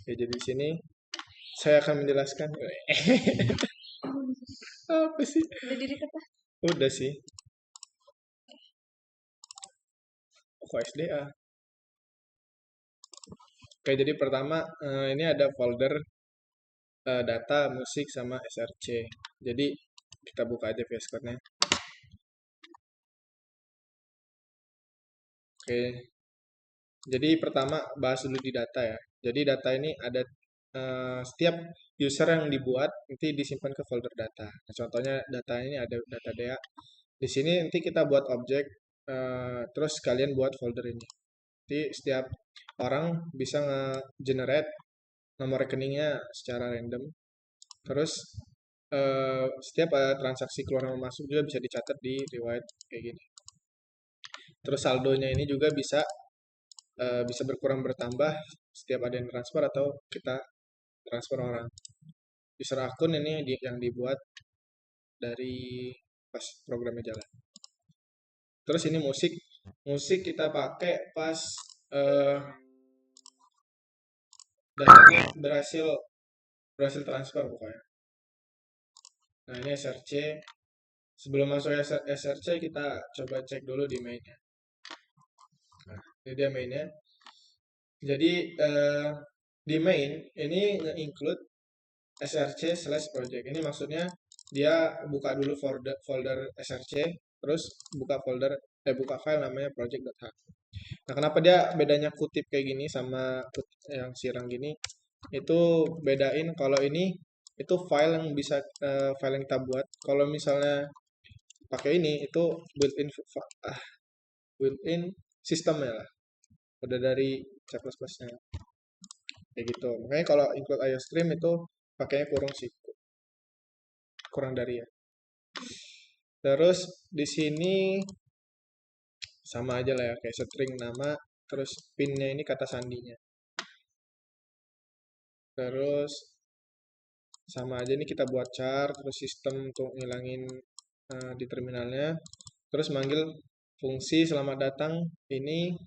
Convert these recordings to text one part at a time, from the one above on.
Oke, jadi di sini saya akan menjelaskan. Apa sih? Udah diri kata? Udah sih. Kok SDA? Oke, jadi pertama ini ada folder data, musik, sama SRC. Jadi kita buka aja VS Code-nya. Oke, jadi pertama bahas dulu di data ya. Jadi data ini ada setiap user yang dibuat nanti disimpan ke folder data. Nah, contohnya data ini ada data DA. Di sini nanti kita buat objek, terus kalian buat folder ini. Jadi setiap orang bisa nge-generate nomor rekeningnya secara random. Terus setiap transaksi keluar dan masuk juga bisa dicatat di riwayat kayak gini. Terus saldonya ini juga bisa berkurang bertambah setiap ada yang transfer atau kita transfer orang. User akun ini yang dibuat dari pas programnya jalan. Terus ini musik, musik kita pakai pas eh, datanya berhasil berhasil transfer pokoknya. Nah ini SRC. Sebelum masuk SRC kita coba cek dulu di mainnya. Nah, ini dia mainnya. Jadi di main ini nge-include src/project. Ini maksudnya dia buka dulu folder src, terus buka file namanya project.h. Nah, kenapa dia bedanya kutip kayak gini sama yang sirang gini? Itu bedain kalau ini itu file yang kita buat. Kalau misalnya pakai ini itu ah, built-in sistemnya lah. Udah dari C++-nya kayak gitu. Makanya kalau include IOStream itu pakainya kurung sih, kurang dari ya. Terus di sini sama aja lah ya, kayak string nama, terus pinnya ini kata sandinya. Terus sama aja nih kita buat char, terus sistem untuk ngilangin di terminalnya. Terus manggil fungsi selamat datang ini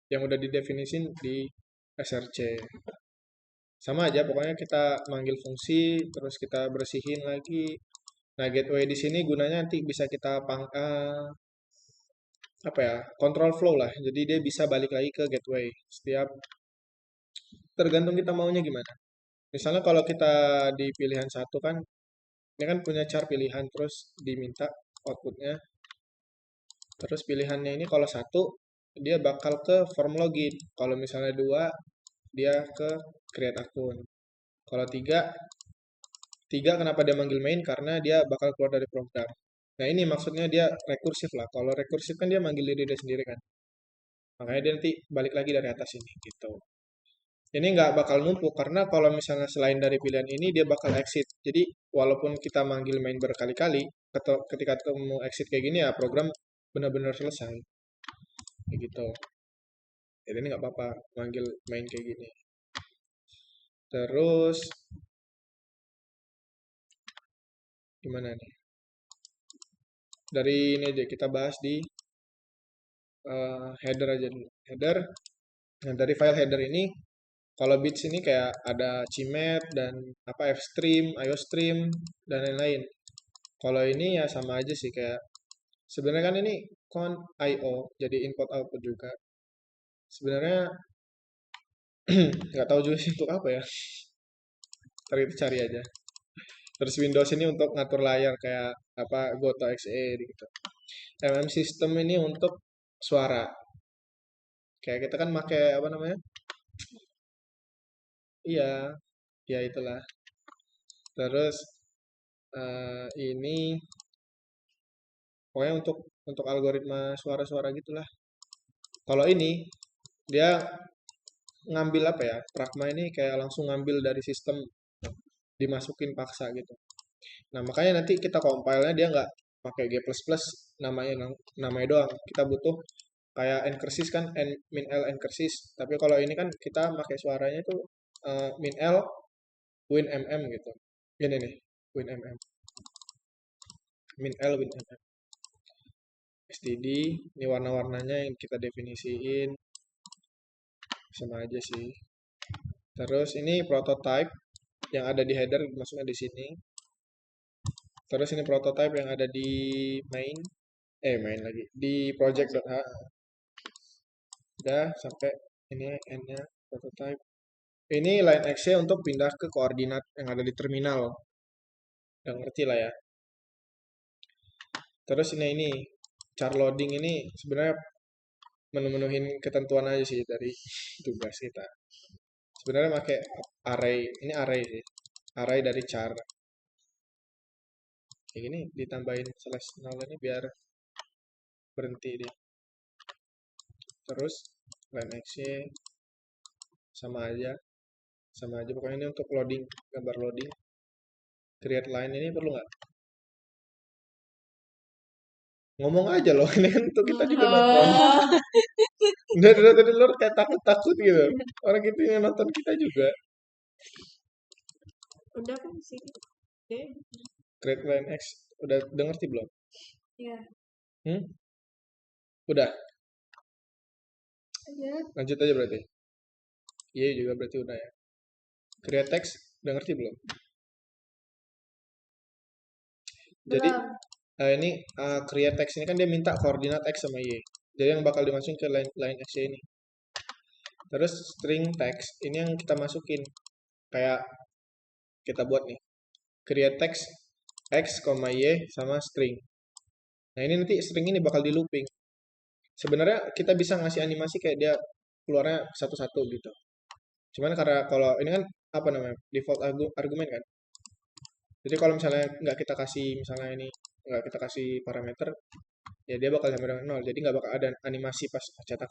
yang udah didefinisin di src. Sama aja, pokoknya kita manggil fungsi, terus kita bersihin lagi. Nah, gateway di sini gunanya nanti bisa kita apa ya, control flow lah. Jadi dia bisa balik lagi ke gateway. Tergantung kita maunya gimana. Misalnya kalau kita di pilihan satu kan, ini kan punya char pilihan terus diminta outputnya. Terus pilihannya ini kalau satu dia bakal ke form login. Kalau misalnya dua dia ke create akun. Kalau tiga, tiga kenapa dia manggil main? Karena dia bakal keluar dari program. Nah ini maksudnya dia rekursif lah. Kalau rekursif kan dia manggil diri dia sendiri kan. Makanya dia nanti balik lagi dari atas ini gitu. Ini nggak bakal numpuk karena kalau misalnya selain dari pilihan ini dia bakal exit. Jadi walaupun kita manggil main berkali-kali, ketika ketemu exit kayak gini ya program benar-benar selesai. Kayak gitu. Jadi ini nggak apa-apa manggil main kayak gini. Terus gimana nih? Dari ini aja kita bahas di header aja dulu. Header. Nah, dari file header ini kalau bits ini kayak ada CMap dan apa Fstream, IOStream dan lain-lain. Kalau ini ya sama aja sih kayak sebenarnya kan ini con IO jadi input output juga. Sebenarnya nggak tahu juga sih untuk apa ya. Ntar kita cari aja. Terus Windows ini untuk ngatur layar kayak apa Goto.exe gitu. System ini untuk suara. Kayak kita kan pakai apa namanya? Iya, ya itulah. Terus ini pokoknya untuk algoritma suara-suara gitulah. Kalau ini dia ngambil apa ya? Pragma ini kayak langsung ngambil dari sistem dimasukin paksa gitu. Nah, makanya nanti kita compile-nya dia nggak pakai G++ namanya namanya doang. Kita butuh kayak encryption kan min L encryption. Tapi kalau ini kan kita pakai suaranya itu min L win mm gitu. Ini nih, win mm. Min L win mm. STD, ini warna-warnanya yang kita definisiin sama aja sih. Terus ini prototype yang ada di header maksudnya di sini. Terus ini prototype yang ada di main, main lagi di project.h. Udah sampai ini n-nya prototype. Ini line X-nya untuk pindah ke koordinat yang ada di terminal. Udah ngerti lah ya. Terus ini char loading ini sebenarnya memenuhin ketentuan aja sih dari tugas kita. Sebenarnya pakai array, ini array sih. Array dari char. Kayak gini ditambahin slash null ini biar berhenti dia. Terus line X sama aja. Sama aja pokoknya ini untuk loading, gambar loading. Create line ini perlu nggak? Ngomong aja loh, ini kan untuk kita juga nonton. Udah tadi lu kayak takut-takut gitu. Orang itu yang nonton kita juga. Udah kan sih. Oke. Create line X. Udah ngerti belum? Iya. Udah. Iya. Lanjut aja berarti. Iya juga berarti udah ya. Create text. Udah ngerti belum? Jadi ini create text ini kan dia minta koordinat X sama Y. Jadi yang bakal dimasukin ke line X ini. Terus string text ini yang kita masukin. Kayak kita buat nih. Create text X, Y sama string. Nah ini nanti string ini bakal di looping. Sebenarnya kita bisa ngasih animasi kayak dia keluarnya satu-satu gitu. Cuman karena kalau ini kan apa namanya default argumen kan. Jadi kalau misalnya nggak kita kasih misalnya ini nggak kita kasih parameter, ya dia bakal sampai dengan 0. Jadi nggak bakal ada animasi pas cetak.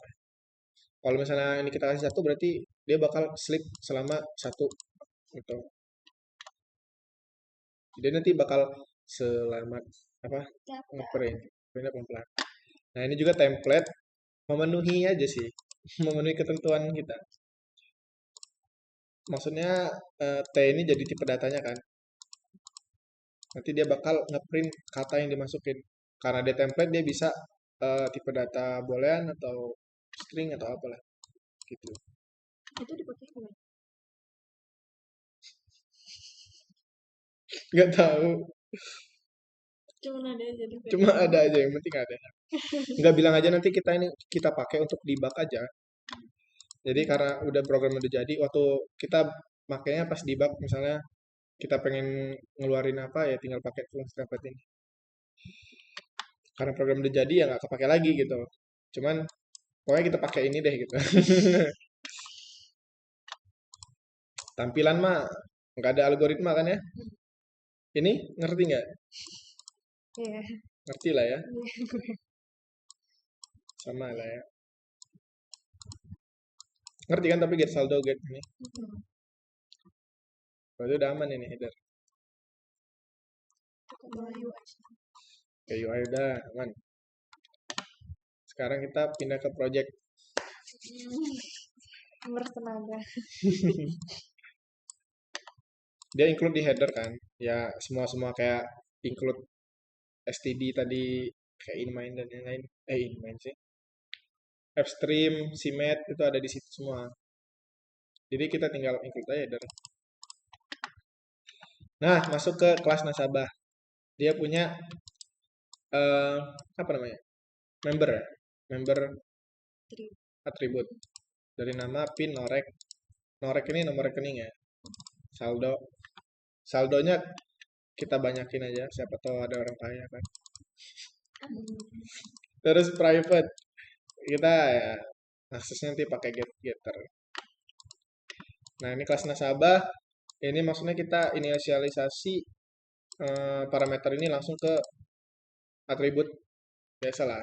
Kalau misalnya ini kita kasih satu berarti dia bakal sleep selama satu gitu. Jadi nanti bakal selama apa ngeprint pelan-pelan. Nah ini juga template memenuhi aja sih, memenuhi ketentuan kita. Maksudnya T ini jadi tipe datanya kan. Nanti dia bakal ngeprint kata yang dimasukin. Karena dia template dia bisa tipe data boolean atau string atau apalah gitu. Itu dipakai gimana? Nggak tahu. Cuma ada aja yang penting ada. Nggak bilang aja nanti kita ini kita pakai untuk debug aja. Jadi karena udah program udah jadi, waktu kita makainya pas debug misalnya kita pengen ngeluarin apa ya tinggal pakai fungsi template ini. Karena program udah jadi ya nggak kepake lagi gitu. Cuman pokoknya kita pakai ini deh gitu. Tampilan mah nggak ada algoritma kan ya? Ini ngerti nggak? Iya. Ngerti lah ya. Sama lah ya. Ngerti kan tapi get saldo get ini. Berarti udah aman ini header. Oke UI udah aman. Sekarang kita pindah ke project. Bertenaga. Dia include di header kan. Ya semua kayak include std tadi kayak inmain dan yang lain. Inmain sih. Fstream, cmet itu ada di situ semua. Jadi kita tinggal include aja header. Nah, masuk ke kelas nasabah. Dia punya apa namanya? Member ya. Member atribut. Dari nama, pin, norek. Norek ini nomor rekening ya. Saldo. Saldonya kita banyakin aja. Siapa tahu ada orang kaya kan. Terus private. Kita ya aksesnya nanti pakai getter. Nah, ini kelas nasabah. Ini maksudnya kita inisialisasi parameter ini langsung ke atribut biasalah.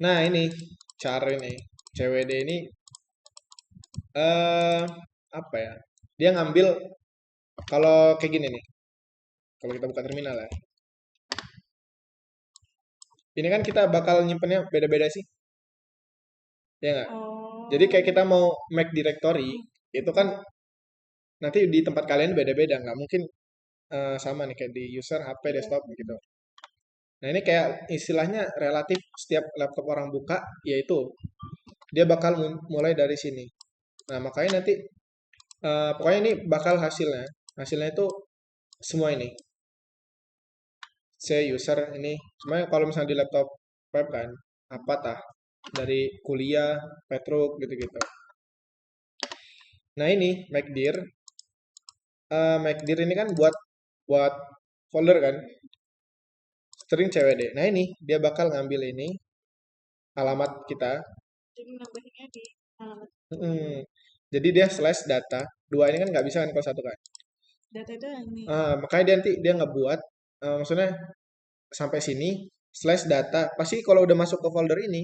Nah, ini cara ini CWD ini apa ya? Dia ngambil kalau kayak gini nih. Kalau kita buka terminal ya. Ini kan kita bakal nyimpennya beda-beda sih. Ya nggak? Jadi kayak kita mau make directory, itu kan nanti di tempat kalian beda-beda. Nggak mungkin sama nih kayak di user, HP, desktop gitu. Nah ini kayak istilahnya relatif setiap laptop orang buka, yaitu dia bakal mulai dari sini. Nah, makanya nanti pokoknya ini bakal hasilnya. Hasilnya itu semua ini. Saya user ini. Cuma kalau misalnya di laptop web kan, apa tah? Dari kuliah, Petruk gitu-gitu. Nah, ini MacDir. MacDir ini kan buat buat folder kan, string CWD. Nah, ini dia bakal ngambil ini alamat kita. Jadi nambahinnya di alamat. Mm-mm. Jadi dia slash data. Dua ini kan nggak bisa kan kalau satu kan. Data itu yang ini. Makanya dia nanti dia ngebuat, maksudnya sampai sini slash data. Pasti kalau udah masuk ke folder ini,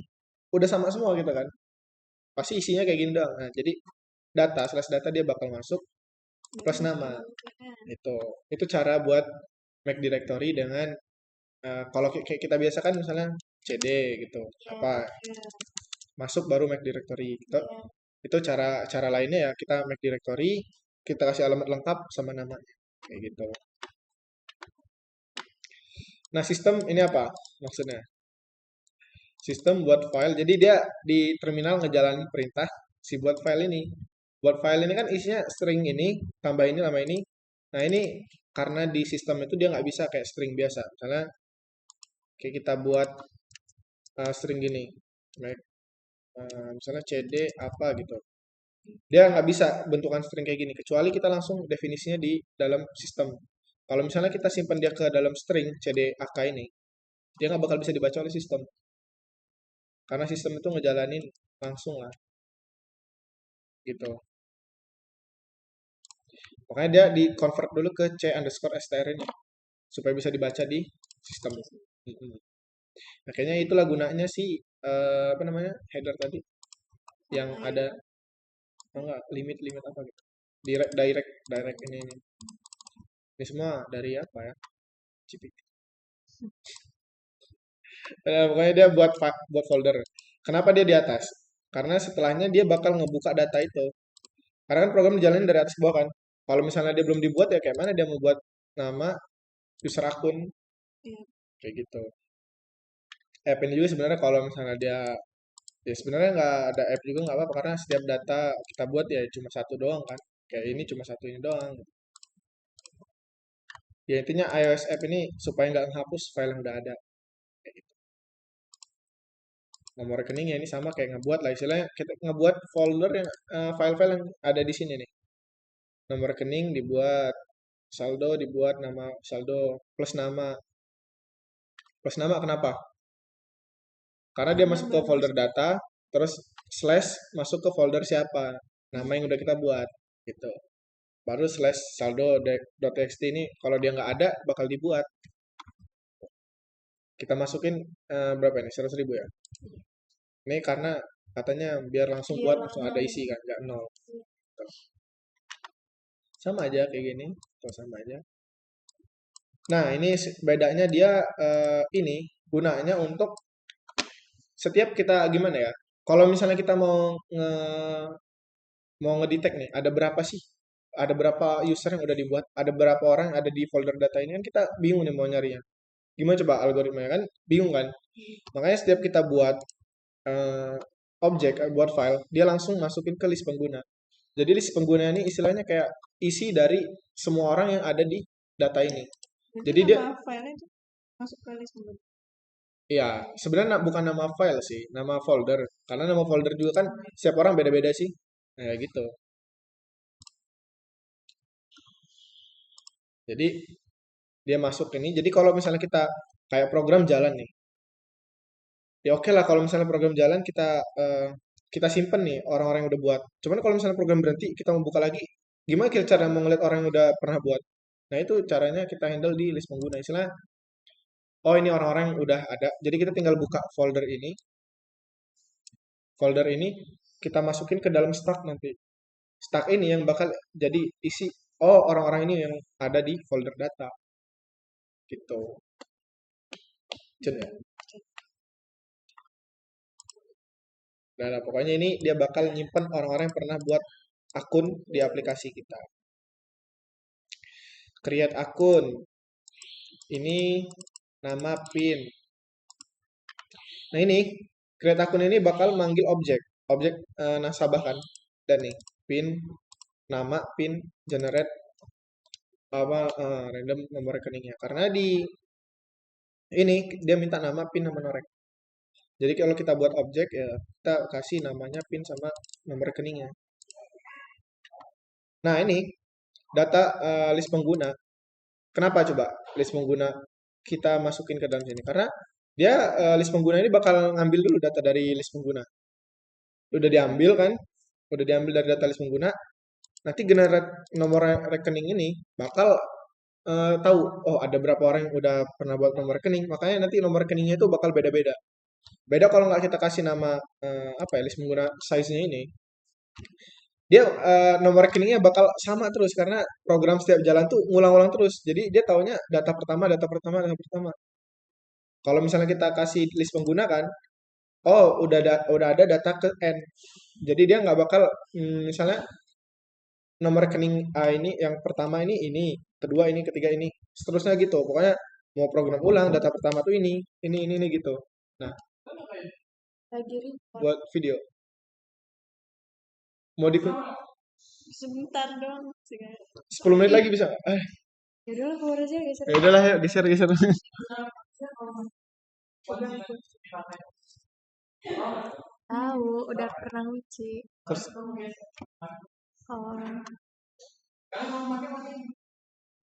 udah sama semua gitu kan. Pasti isinya kayak gini doang. Nah, jadi data slash data dia bakal masuk plus nama. Itu itu cara buat make directory dengan kalau kayak kita biasa kan misalnya cd gitu apa Ya. masuk baru make directory gitu. Itu cara cara lainnya ya kita make directory, kita kasih alamat lengkap sama namanya kayak gitu. Nah, sistem ini apa maksudnya? Sistem buat file. Jadi dia di terminal ngejalanin perintah si buat file ini. Buat file ini kan isinya string ini, tambah ini sama ini. Nah, ini karena di sistem itu dia nggak bisa kayak string biasa. Misalnya kayak kita buat string gini. Misalnya cd apa gitu. Dia nggak bisa bentukan string kayak gini, kecuali kita langsung definisinya di dalam sistem. Kalau misalnya kita simpan dia ke dalam string cdak ini, dia nggak bakal bisa dibaca oleh sistem. Karena sistem itu ngejalanin langsung lah, gitu. Makanya dia di convert dulu ke c underscore str ini, supaya bisa dibaca di sistem. Mm-mm. Nah, kayaknya itulah gunanya sih, apa namanya, header tadi, yang ada, oh enggak, limit-limit apa gitu. Direct ini. Ini semua dari apa ya? GPT. Pokoknya dia buat folder. Kenapa dia di atas? Karena setelahnya dia bakal ngebuka data itu. Karena kan program dijalanin dari atas ke bawah kan. Kalau misalnya dia belum dibuat ya kayak mana dia mau buat nama user akun kayak gitu. App ini juga sebenarnya kalau misalnya dia ya sebenarnya nggak ada app juga nggak apa-apa karena setiap data kita buat ya cuma satu doang kan. Kayak ini cuma satu ini doang. Ya intinya iOS app ini supaya nggak menghapus file yang udah ada. Kayak gitu. Nomor rekeningnya ini sama kayak ngebuat lah istilahnya kita ngebuat folder yang file-file yang ada di sini nih. Nomor rekening dibuat, saldo dibuat nama saldo plus nama kenapa? Karena dia masuk ke folder data, terus slash masuk ke folder siapa, nama yang udah kita buat gitu. Baru slash saldo.txt ini kalau dia nggak ada bakal dibuat. Kita masukin berapa ini? 100.000 ya. Ini karena katanya biar langsung buat langsung ada isi kan, nggak nol. Tuh. Sama aja kayak gini, tuh sama aja. Nah, ini bedanya dia ini gunanya untuk setiap kita gimana ya? Kalau misalnya kita mau ngedetect nih, ada berapa sih? Ada berapa user yang udah dibuat? Ada berapa orang yang ada di folder data ini kan kita bingung nih mau nyarinya. Gimana coba algoritmanya kan? Bingung kan? Makanya setiap kita buat eh, objek, buat file, dia langsung masukin ke list pengguna. Jadi list pengguna ini istilahnya kayak isi dari semua orang yang ada di data ini. Jadi dia file itu masuk ke list pengguna. ya, sebenarnya bukan nama file sih, nama folder. Karena nama folder juga kan setiap orang beda-beda sih. Nah, gitu. Jadi dia masuk ini. Jadi kalau misalnya kita kayak program jalan nih, ya oke lah kalau misalnya program jalan kita simpen nih orang-orang yang udah buat. Cuman kalau misalnya program berhenti, kita mau buka lagi, gimana kita cara mau ngeliat orang yang udah pernah buat? Nah itu caranya kita handle di list pengguna. Istilah, oh ini orang-orang yang udah ada. Jadi kita tinggal buka folder ini. Folder ini kita masukin ke dalam stack nanti. Stack ini yang bakal jadi isi, oh orang-orang ini yang ada di folder data. Gitu. Cen ya. Nah, pokoknya ini dia bakal nyimpen orang-orang yang pernah buat akun di aplikasi kita. Create akun. Ini nama PIN. Nah ini, create akun ini bakal manggil objek. Objek nasabah kan. dan nih pin nama, pin, generate apa random nomor rekeningnya. Karena di ini dia minta nama, pin, sama nomor. Jadi kalau kita buat objek ya kita kasih namanya, pin, sama nomor rekeningnya. Nah ini data list pengguna. Kenapa coba list pengguna kita masukin ke dalam sini? Karena dia list pengguna ini bakal ngambil dulu data dari list pengguna. Udah diambil kan? Udah diambil dari data list pengguna. Nanti generate nomor rekening ini bakal tahu, oh ada berapa orang yang udah pernah buat nomor rekening. Makanya nanti nomor rekeningnya itu bakal beda-beda. Beda kalau nggak kita kasih nama apa ya, list pengguna size-nya ini, dia nomor rekeningnya bakal sama terus karena program setiap jalan tuh ngulang-ulang terus. Jadi dia taunya data pertama, data pertama, data pertama. Kalau misalnya kita kasih list pengguna kan, oh udah ada data ke N. Jadi dia nggak bakal misalnya nomor rekening A ini yang pertama ini, kedua ini, ketiga ini, seterusnya gitu. Pokoknya mau program ulang data pertama tuh ini gitu. Nah, Lagi record. buat video mau di Sebentar dong. 10 menit lagi bisa. Ya udah keluar aja guys. Ya udahlah ya, geser geser. Tahu, udah pernah nguci. Terus Oh.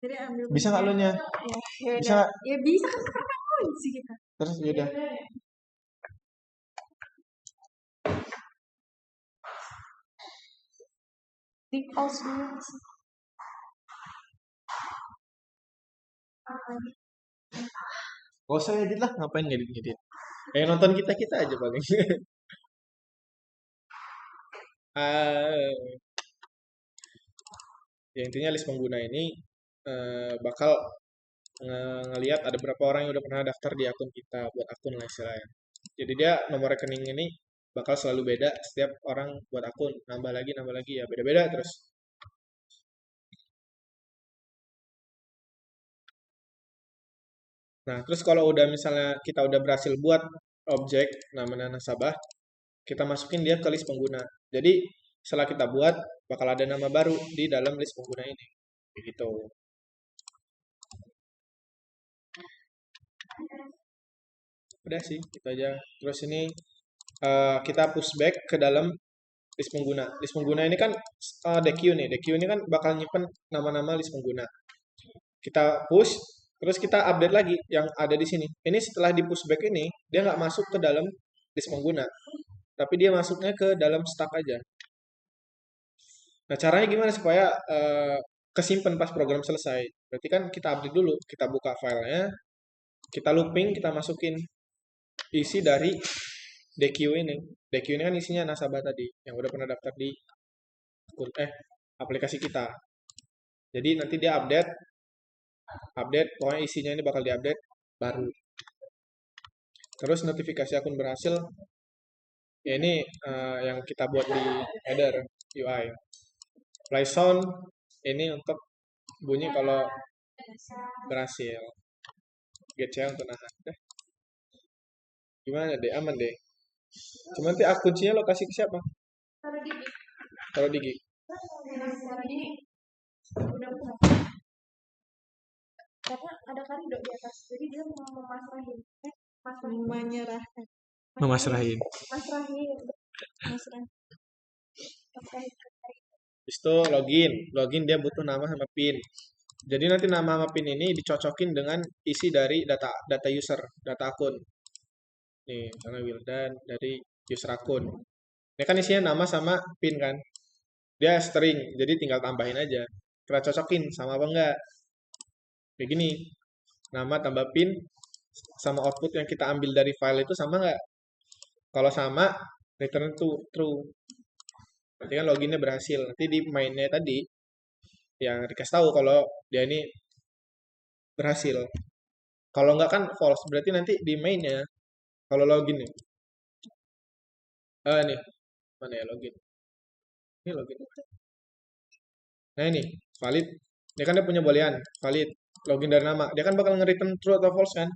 Jadi ambil bisa nggak lo nya? Ya Bisa udah. nggak? Ya bisa kan sekarang kunci kita. Terus ya udah. Di pause dulu sih. Gak usah edit lah, ngapain ngedit ngedit. Kayak nonton kita kita aja paling. Ah, ya intinya list pengguna ini bakal ngelihat ada berapa orang yang udah pernah daftar di akun kita, buat akun lah istilahnya. Jadi dia nomor rekening ini bakal selalu beda setiap orang buat akun, nambah lagi ya beda-beda terus. Nah, terus kalau udah misalnya kita udah berhasil buat objek namanya nasabah, kita masukin dia ke list pengguna. Jadi setelah kita buat bakal ada nama baru di dalam list pengguna ini. Begitu. Udah sih, itu aja. Terus ini kita pushback ke dalam list pengguna. List pengguna ini kan DQ nih. DQ ini kan bakal nyimpen nama-nama list pengguna. Kita push, terus kita update lagi yang ada di sini. Ini setelah di pushback ini, dia nggak masuk ke dalam list pengguna. Tapi dia masuknya ke dalam stack aja. Nah, caranya gimana supaya kesimpan pas program selesai? Berarti kan kita update dulu, kita buka filenya, kita looping, kita masukin isi dari DQ ini. DQ ini kan isinya nasabah tadi yang udah pernah daftar di akun aplikasi kita. Jadi nanti dia update, pokoknya isinya ini bakal diupdate baru. Terus notifikasi akun berhasil, ya ini yang kita buat di header UI. Play sound ini untuk bunyi kalau berhasil. GC untuk nahan. Gimana deh? Aman deh. Cuma nanti kuncinya lo kasih ke siapa? Taruh di gig. Karena ada karido di atas, jadi dia mau memasrahin. Menyerahkan. Memasrahin. Masrahin. Habis itu login dia butuh nama sama pin. Jadi nanti nama sama pin ini dicocokin dengan isi dari data user, data akun. Nih, misalnya Wildan dari user akun. Ini kan isinya nama sama pin kan. Dia string, jadi tinggal tambahin aja. Kita cocokin sama apa enggak. Kayak gini. Nama tambah pin sama output yang kita ambil dari file itu sama enggak? Kalau sama, return to true. Berarti kan loginnya berhasil. Nanti di mainnya tadi yang dikasih tahu kalau dia ini berhasil. Kalau enggak kan false. Berarti nanti di mainnya kalau login nih. Nih, mana ya login? Ini login. Nah ini valid. Dia kan dia punya boolean valid. Login dari nama. Dia kan bakal nge-return true atau false kan?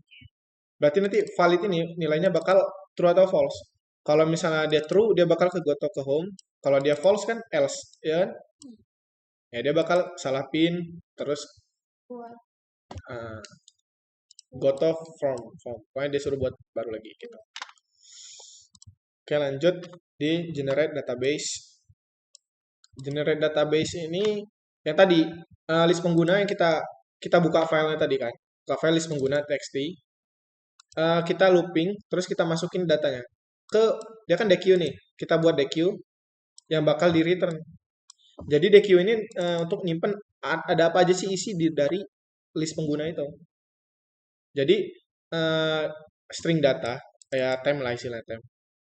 Berarti nanti valid ini nilainya bakal true atau false. Kalau misalnya dia true, dia bakal ke goto ke home. Kalau dia false kan else, ya kan? Ya dia bakal salah pin, terus Buat uh, got off from. Pokoknya dia suruh buat baru lagi gitu. Oke, lanjut di generate database. Generate database ini yang tadi list pengguna yang kita buka filenya tadi kan. Buka file list pengguna txt. Kita looping, terus kita masukin datanya ke dia kan DQ nih. Kita buat DQ yang bakal di return. Jadi DQ ini untuk nyimpen ada apa aja sih isi dari list pengguna itu. Jadi eh, string data kayak temp lah istilah temp.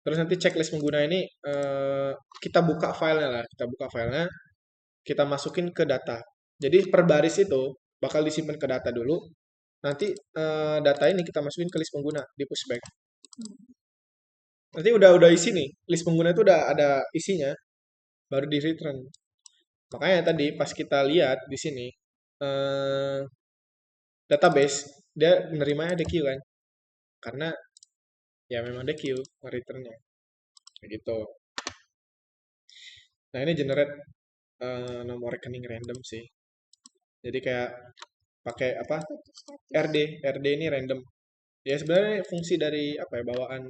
Terus nanti checklist pengguna ini kita buka filenya lah, kita buka filenya, kita masukin ke data. Jadi per baris itu bakal disimpan ke data dulu. Nanti data ini kita masukin ke list pengguna di pushback. Nanti udah isi nih, list pengguna itu udah ada isinya, baru di return. Makanya tadi pas kita lihat di sini eh, database dia menerimanya DQ kan, karena ya memang DQ returnnya kayak gitu. Nah ini generate nomor rekening random sih. Jadi kayak pakai apa? status. RD ini random. Ya sebenarnya fungsi dari apa ya bawaan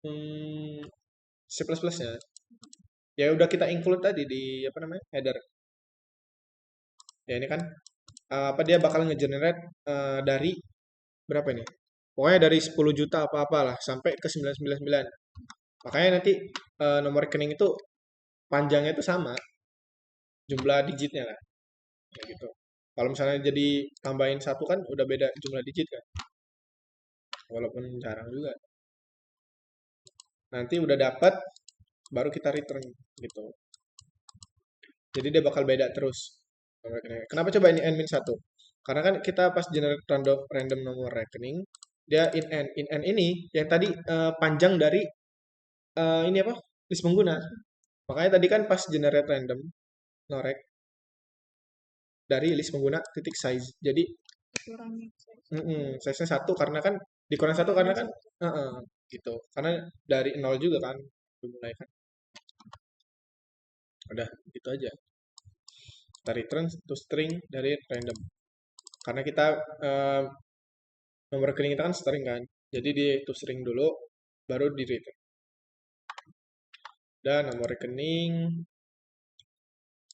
hmm, C++-nya. Ya udah kita include tadi di apa namanya header. Ya ini kan apa dia bakal ngegenerate dari berapa ini? Pokoknya dari 10 juta apa-apalah sampai ke 999. Makanya nanti nomor rekening itu panjangnya itu sama, jumlah digitnya lah. Kayak gitu. Kalau misalnya jadi tambahin satu kan udah beda jumlah digit kan. Walaupun jarang juga. Nanti udah dapat baru kita return gitu. Jadi dia bakal beda terus. Kenapa coba ini n min 1? Karena kan kita pas generate random nomor rekening, dia in n. In n ini yang tadi panjang dari ini apa? List pengguna. Makanya tadi kan pas generate random norek dari list pengguna titik size. Jadi Kurangnya. size-nya satu karena kan dikurang satu karena kan gitu. Karena dari nol juga kan dimulai kan. Udah gitu aja. Kita return to string dari random. Karena kita nomor rekening kita kan string kan. Jadi di to string dulu baru di return. Dan nomor rekening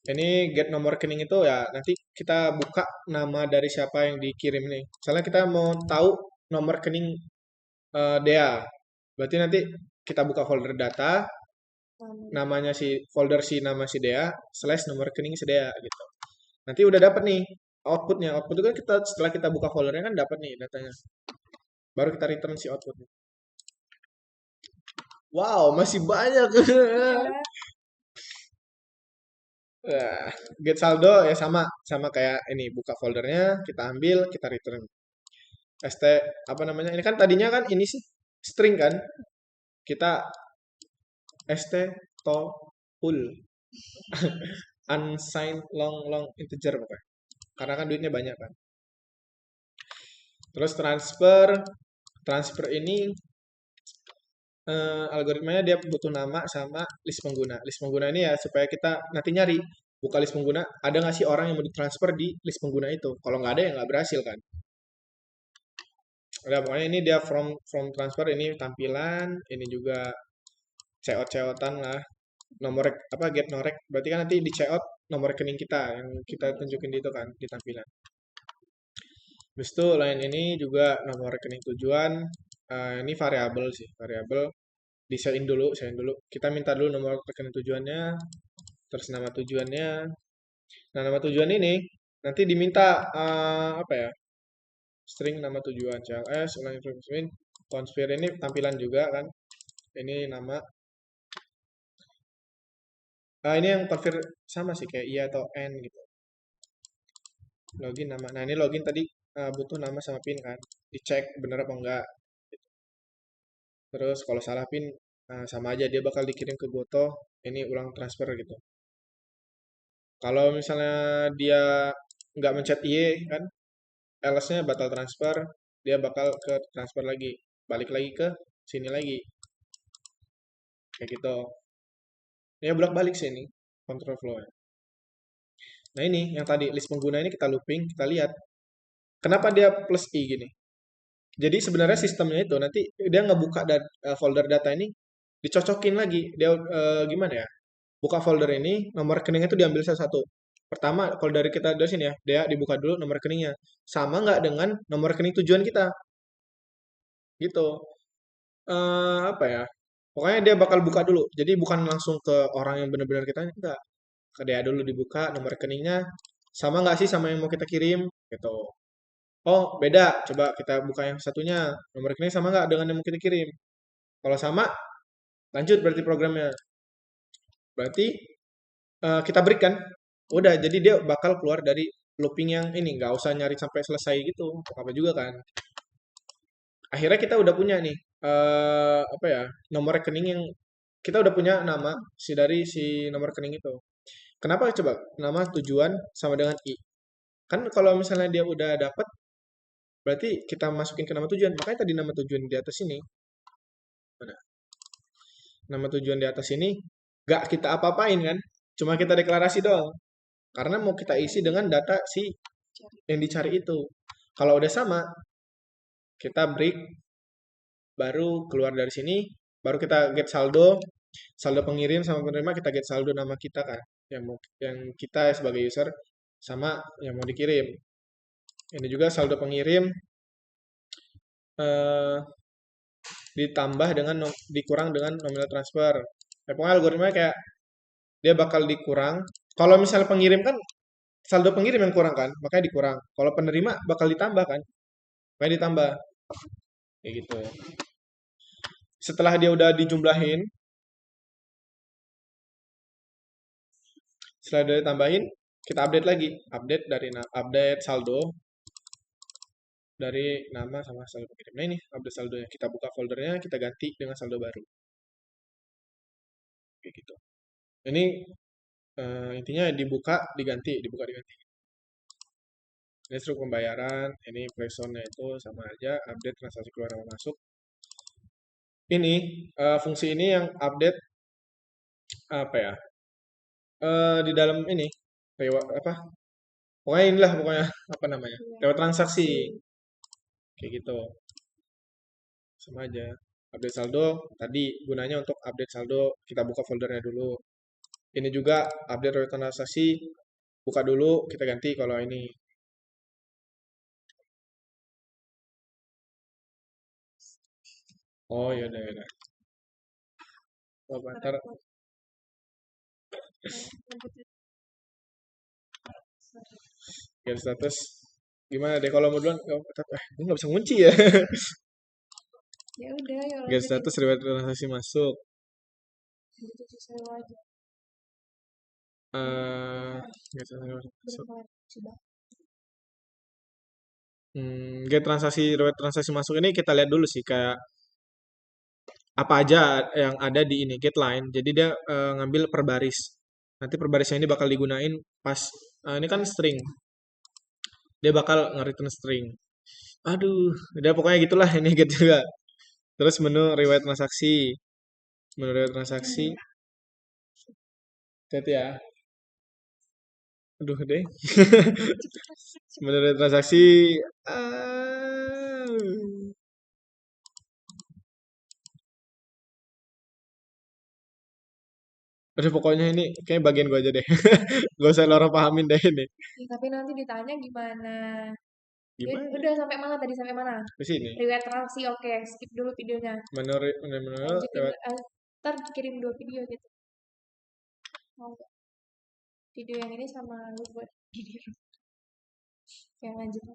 ini get nomor rekening itu ya nanti kita buka nama dari siapa yang dikirim nih. Misalnya kita mau tahu nomor rekening Dea. Berarti nanti kita buka folder data, namanya si folder si nama si Dea slash nomor rekening si Dea gitu. Nanti udah dapat nih outputnya. Output itu kan kita setelah kita buka foldernya kan dapat nih datanya. Baru kita return si outputnya. Wow, masih banyak. Wah, get saldo ya sama kayak ini buka foldernya, kita ambil, kita return. ST apa namanya? Ini kan tadinya kan ini sih string kan. Kita ST to full unsigned long integer pokoknya. Karena kan duitnya banyak kan. Terus transfer ini algoritmanya dia butuh nama sama list pengguna. List pengguna ini ya supaya kita nanti nyari buka list pengguna, ada nggak sih orang yang mau ditransfer di list pengguna itu? Kalau nggak ada ya nggak berhasil kan. Udah pokoknya ini dia from transfer ini tampilan, ini juga cout-coutan lah. Nomor apa get norek berarti kan nanti di cout nomor rekening kita yang kita tunjukin di itu kan di tampilan. Habis itu lain ini juga nomor rekening tujuan. Ini variabel sih, variabel di sign dulu. Kita minta dulu nomor rekening tujuannya, terus nama tujuannya. Nah, nama tujuan ini nanti diminta apa ya? String nama tujuan CLS, ulang informasi, conspire ini tampilan juga kan. Ini nama. Ini yang configure sama sih kayak iya atau n gitu. Login nama. Nah, ini login tadi butuh nama sama pin kan. Dicek bener apa enggak. Terus kalau salah pin sama aja dia bakal dikirim ke Goto. Ini ulang transfer gitu. Kalau misalnya dia nggak mencet Y kan, ls-nya batal transfer, dia bakal ke transfer lagi, balik lagi ke sini lagi, kayak gitu. Ya bolak-balik sih ini control flow. Nah ini yang tadi list pengguna ini kita looping, kita lihat kenapa dia plus i gini. Jadi sebenarnya sistemnya itu nanti dia ngebuka folder data ini dicocokin lagi. Dia gimana ya? Buka folder ini, nomor rekeningnya itu diambil salah satu. Pertama, kalau dari kita dari sini ya, dia dibuka dulu nomor rekeningnya. Sama nggak dengan nomor rekening tujuan kita? Gitu. Apa ya? Pokoknya dia bakal buka dulu. Jadi bukan langsung ke orang yang benar-benar kita enggak. Ke dia dulu dibuka nomor rekeningnya. Sama nggak sih sama yang mau kita kirim? Gitu. Oh, beda. Coba kita buka yang satunya. Nomor rekening sama nggak dengan yang mau kita kirim? Kalau sama, lanjut berarti programnya. Berarti kita break kan. Udah, jadi dia bakal keluar dari looping yang ini. Nggak usah nyari sampai selesai gitu. Apa juga kan. Akhirnya kita udah punya nih. Apa ya. Nomor rekening yang kita udah punya nama dari si nomor rekening itu. Kenapa coba nama tujuan sama dengan i? Kan kalau misalnya dia udah dapat, berarti kita masukin ke nama tujuan. Makanya tadi nama tujuan di atas ini. Mana? Nama tujuan di atas ini gak kita apa-apain kan? Cuma kita deklarasi doang. Karena mau kita isi dengan data si yang dicari itu. Kalau udah sama, kita break, baru keluar dari sini, baru kita get saldo, saldo pengirim sama penerima kita get saldo nama kita kan, yang kita sebagai user sama yang mau dikirim. Ini juga saldo pengirim eh, ditambah dengan dikurang dengan nominal transfer. Pokoknya algoritmanya kayak dia bakal dikurang. Kalau misalnya pengirim kan saldo pengirim yang kurang kan, makanya dikurang. Kalau penerima bakal ditambah kan, makanya ditambah. Kayak gitu. Setelah dia udah dijumlahin, setelah dia tambahin, kita update lagi. Update dari update saldo dari nama sama saldo pengirim. Nah ini update saldonya. Kita buka foldernya, kita ganti dengan saldo baru. Kayak gitu. Ini intinya dibuka, diganti, dibuka, diganti. Ini struktur pembayaran, ini presonnya itu sama aja, update transaksi keluar sama masuk. Ini fungsi ini yang update apa ya? Di dalam ini apa? Pokoknya inilah pokoknya apa namanya? Lewat transaksi kayak gitu. Sama aja. Update saldo tadi gunanya untuk update saldo kita buka foldernya dulu. Ini juga update lewat transaksi buka dulu kita ganti kalau ini. Oh ya udah ya udah. Oh, ntar get status gimana deh kalau mau duluan gue nggak bisa ngunci ya. Ya udah, ya Get lanjutin. status riwayat transaksi masuk. Gitu sesuai aja. Get status riwayat masuk. Berapa? Coba. Get riwayat transaksi masuk ini kita lihat dulu sih kayak apa aja yang ada di ini get line. Jadi dia ngambil per baris. Nanti per barisnya ini bakal digunain pas ini kan string. Dia bakal nge-return string. Aduh, udah pokoknya gitulah ini get juga. Terus menu riwayat transaksi. Menu riwayat transaksi. Hati ya. Aduh deh. Menu riwayat transaksi. ah. Aduh pokoknya ini kayak bagian gue aja deh. Gak usah orang pahamin deh ini. Ya, tapi nanti ditanya gimana? Gimana? Udah sampai mana tadi? Sampai mana? Ke sini. Riwayat transaksi, oke. Skip dulu videonya. Menu Lanjutin, lewat ntar kirim 2 video gitu. Mau nggak? Video yang ini sama lu buat video. Oke, lanjut.